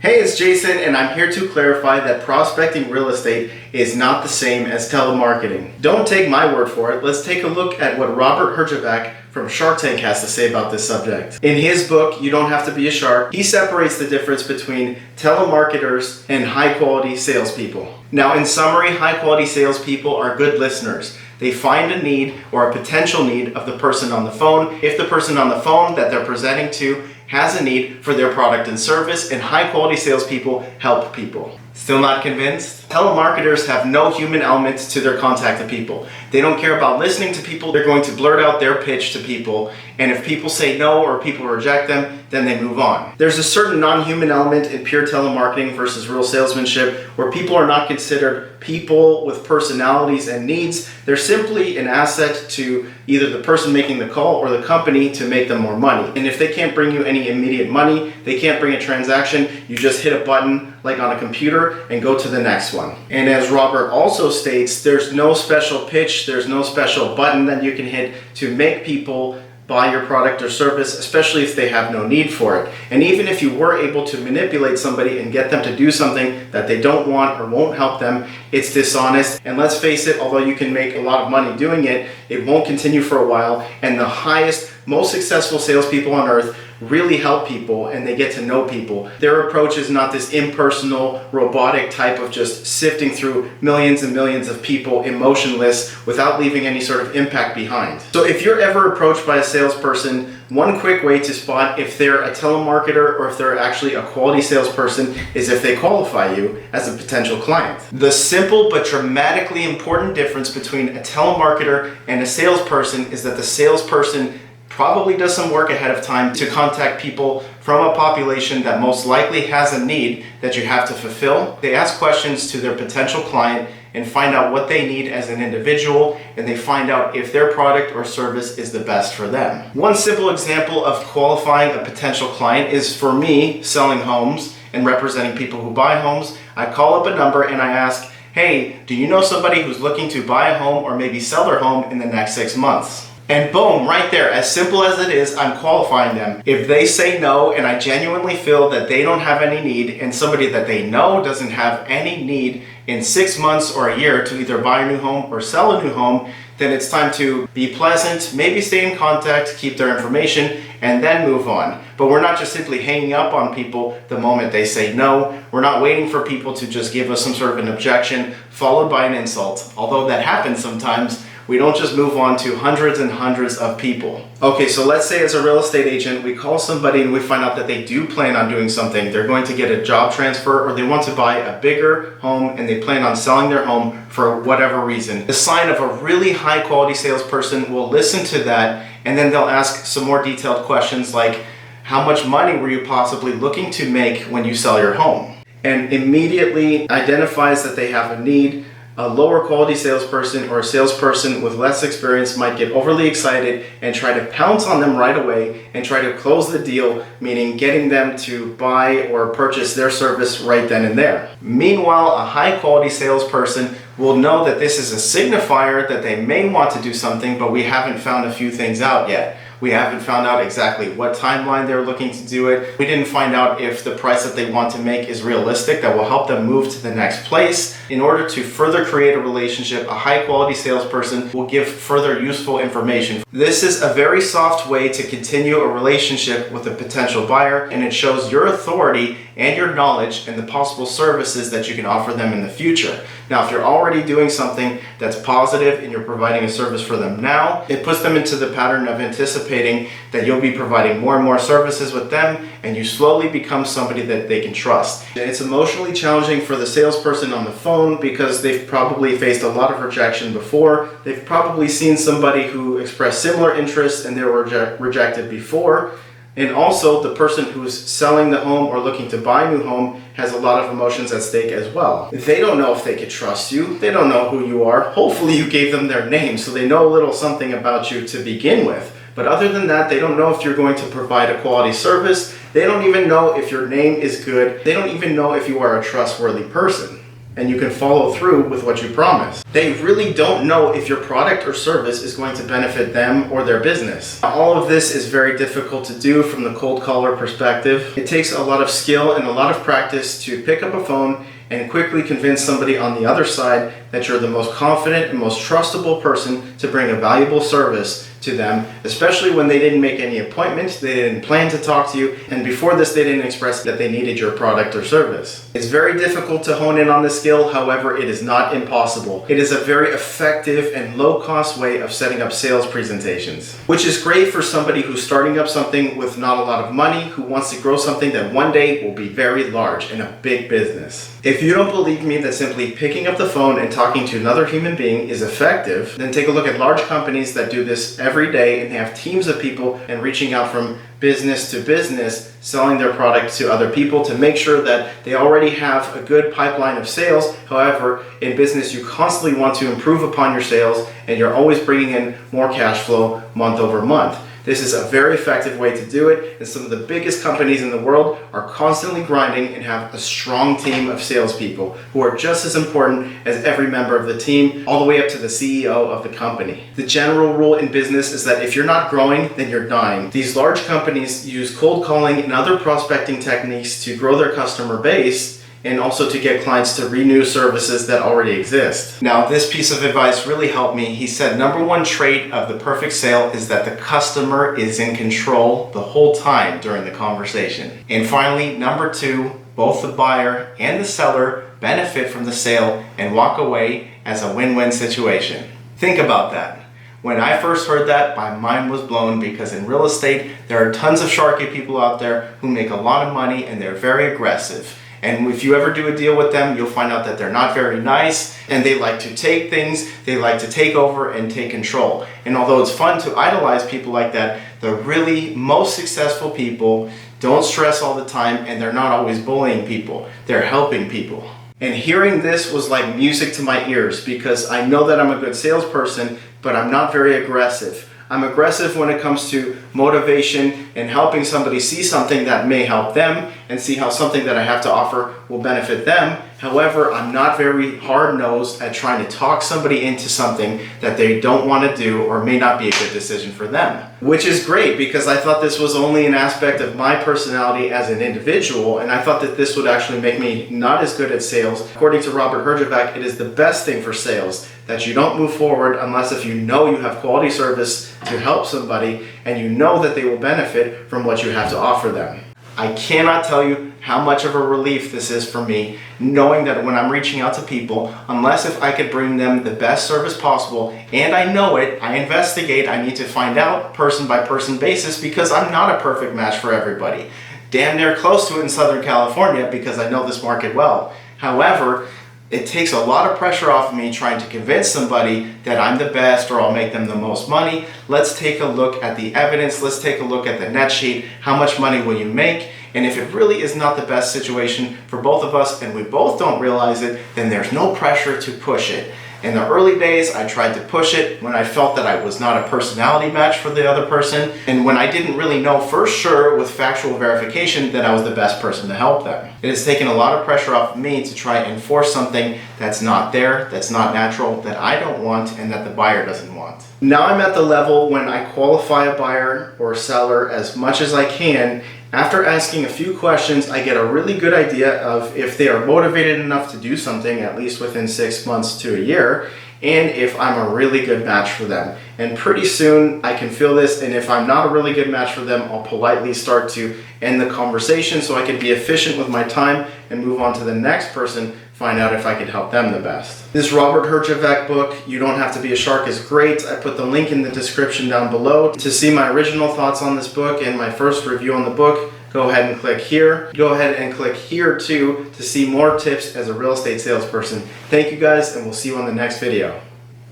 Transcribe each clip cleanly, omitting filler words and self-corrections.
Hey, it's Jason, and I'm here to clarify that prospecting real estate is not the same as telemarketing. Don't take my word for it. Let's take a look at what Robert Herjavec from Shark Tank has to say about this subject. In his book, You Don't Have to Be a Shark, he separates the difference between telemarketers and high-quality salespeople. Now, in summary, high-quality salespeople are good listeners. They find a need or a potential need of the person on the phone. If the person on the phone that they're presenting to has a need for their product and service, and high-quality salespeople help people. Still not convinced? Telemarketers have no human element to their contact to people. They don't care about listening to people. They're going to blurt out their pitch to people, and if people say no or people reject them, then they move on. There's a certain non-human element in pure telemarketing versus real salesmanship where people are not considered people with personalities and needs. They're simply an asset to either the person making the call or the company to make them more money. And if they can't bring you any immediate money, they can't bring a transaction, you just hit a button like on a computer and go to the next one. And as Robert also states, there's no special pitch, there's no special button that you can hit to make people buy your product or service, especially if they have no need for it. And even if you were able to manipulate somebody and get them to do something that they don't want or won't help them, it's dishonest. And let's face it, although you can make a lot of money doing it, it won't continue for a while. And the highest, most successful salespeople on earth really help people and they get to know people. Their approach is not this impersonal, robotic type of just sifting through millions and millions of people emotionless without leaving any sort of impact behind. So if you're ever approached by a salesperson, one quick way to spot if they're a telemarketer or if they're actually a quality salesperson is if they qualify you as a potential client. The simple but dramatically important difference between a telemarketer and a salesperson is that the salesperson probably does some work ahead of time to contact people from a population that most likely has a need that you have to fulfill. They ask questions to their potential client and find out what they need as an individual, and they find out if their product or service is the best for them. One simple example of qualifying a potential client is for me selling homes and representing people who buy homes. I call up a number and I ask, hey, do you know somebody who's looking to buy a home or maybe sell their home in the next 6 months? And boom, right there, as simple as it is, I'm qualifying them. If they say no and I genuinely feel that they don't have any need and somebody that they know doesn't have any need in 6 months or a year to either buy a new home or sell a new home, then it's time to be pleasant, maybe stay in contact, keep their information, and then move on. But we're not just simply hanging up on people the moment they say no. We're not waiting for people to just give us some sort of an objection followed by an insult. Although that happens sometimes, we don't just move on to hundreds and hundreds of people. Okay, so let's say as a real estate agent, we call somebody and we find out that they do plan on doing something. They're going to get a job transfer or they want to buy a bigger home and they plan on selling their home for whatever reason. The sign of a really high quality salesperson will listen to that and then they'll ask some more detailed questions like, how much money were you possibly looking to make when you sell your home? And immediately identifies that they have a need. A lower quality salesperson or a salesperson with less experience might get overly excited and try to pounce on them right away and try to close the deal, meaning getting them to buy or purchase their service right then and there. Meanwhile, a high quality salesperson will know that this is a signifier that they may want to do something, but we haven't found a few things out yet. We haven't found out exactly what timeline they're looking to do it. We didn't find out if the price that they want to make is realistic that will help them move to the next place. In order to further create a relationship, a high quality salesperson will give further useful information. This is a very soft way to continue a relationship with a potential buyer, and it shows your authority and your knowledge and the possible services that you can offer them in the future. Now, if you're already doing something that's positive and you're providing a service for them now, it puts them into the pattern of anticipating that you'll be providing more and more services with them, and you slowly become somebody that they can trust. It's emotionally challenging for the salesperson on the phone because they've probably faced a lot of rejection before. They've probably seen somebody who expressed similar interests and they were rejected before. And also, the person who's selling the home or looking to buy a new home has a lot of emotions at stake as well. They don't know if they could trust you. They don't know who you are. Hopefully you gave them their name so they know a little something about you to begin with. But other than that, they don't know if you're going to provide a quality service. They don't even know if your name is good. They don't even know if you are a trustworthy person. and you can follow through with what you promise. They really don't know if your product or service is going to benefit them or their business. All of this is very difficult to do from the cold caller perspective. It takes a lot of skill and a lot of practice to pick up a phone and quickly convince somebody on the other side that you're the most confident and most trustable person to bring a valuable service to them, especially when they didn't make any appointments, they didn't plan to talk to you, and before this they didn't express that they needed your product or service. It's very difficult to hone in on this skill, however, it is not impossible. It is a very effective and low-cost way of setting up sales presentations, which is great for somebody who's starting up something with not a lot of money, who wants to grow something that one day will be very large and a big business. If you don't believe me that simply picking up the phone and talking to another human being is effective, then take a look at large companies that do this every day and have teams of people and reaching out from business to business, selling their product to other people to make sure that they already have a good pipeline of sales. However, in business, you constantly want to improve upon your sales and you're always bringing in more cash flow month over month. This is a very effective way to do it, and some of the biggest companies in the world are constantly grinding and have a strong team of salespeople who are just as important as every member of the team, all the way up to the CEO of the company. The general rule in business is that if you're not growing, then you're dying. These large companies use cold calling and other prospecting techniques to grow their customer base, and also to get clients to renew services that already exist. Now, this piece of advice really helped me. He said, number one trait of the perfect sale is that the customer is in control the whole time during the conversation. And finally, number two, both the buyer and the seller benefit from the sale and walk away as a win-win situation. Think about that. When I first heard that, my mind was blown, because in real estate, there are tons of sharky people out there who make a lot of money and they're very aggressive. And if you ever do a deal with them, you'll find out that they're not very nice and they like to take things, they like to take over and take control. And although it's fun to idolize people like that, the really most successful people don't stress all the time and they're not always bullying people, they're helping people. And hearing this was like music to my ears, because I know that I'm a good salesperson, but I'm not very aggressive. I'm aggressive when it comes to motivation and helping somebody see something that may help them and see how something that I have to offer will benefit them. However, I'm not very hard-nosed at trying to talk somebody into something that they don't want to do or may not be a good decision for them. Which is great, because I thought this was only an aspect of my personality as an individual, and I thought that this would actually make me not as good at sales. According to Robert Herjavec, it is the best thing for sales, that you don't move forward unless if you know you have quality service to help somebody and you know that they will benefit from what you have to offer them. I cannot tell you how much of a relief this is for me, knowing that when I'm reaching out to people, unless if I could bring them the best service possible, and I know it, I investigate, I need to find out person by person basis, because I'm not a perfect match for everybody. Damn near close to it in Southern California, because I know this market well. However, it takes a lot of pressure off of me trying to convince somebody that I'm the best or I'll make them the most money. Let's take a look at the evidence. Let's take a look at the net sheet. How much money will you make? And if it really is not the best situation for both of us and we both don't realize it, then there's no pressure to push it. In the early days, I tried to push it when I felt that I was not a personality match for the other person, and when I didn't really know for sure with factual verification that I was the best person to help them. It has taken a lot of pressure off me to try and force something that's not there, that's not natural, that I don't want, and that the buyer doesn't want. Now I'm at the level when I qualify a buyer or seller as much as I can. After asking a few questions, I get a really good idea of if they are motivated enough to do something, at least within 6 months to a year, and if I'm a really good match for them. And pretty soon I can feel this, and if I'm not a really good match for them, I'll politely start to end the conversation so I can be efficient with my time and move on to the next person, find out if I could help them the best. This Robert Herjavec book, You Don't Have to Be a Shark, is great. I put the link in the description down below. To see my original thoughts on this book and my first review on the book, go ahead and click here. Go ahead and click here too to see more tips as a real estate salesperson. Thank you guys, and we'll see you on the next video.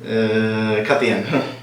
Cut the end.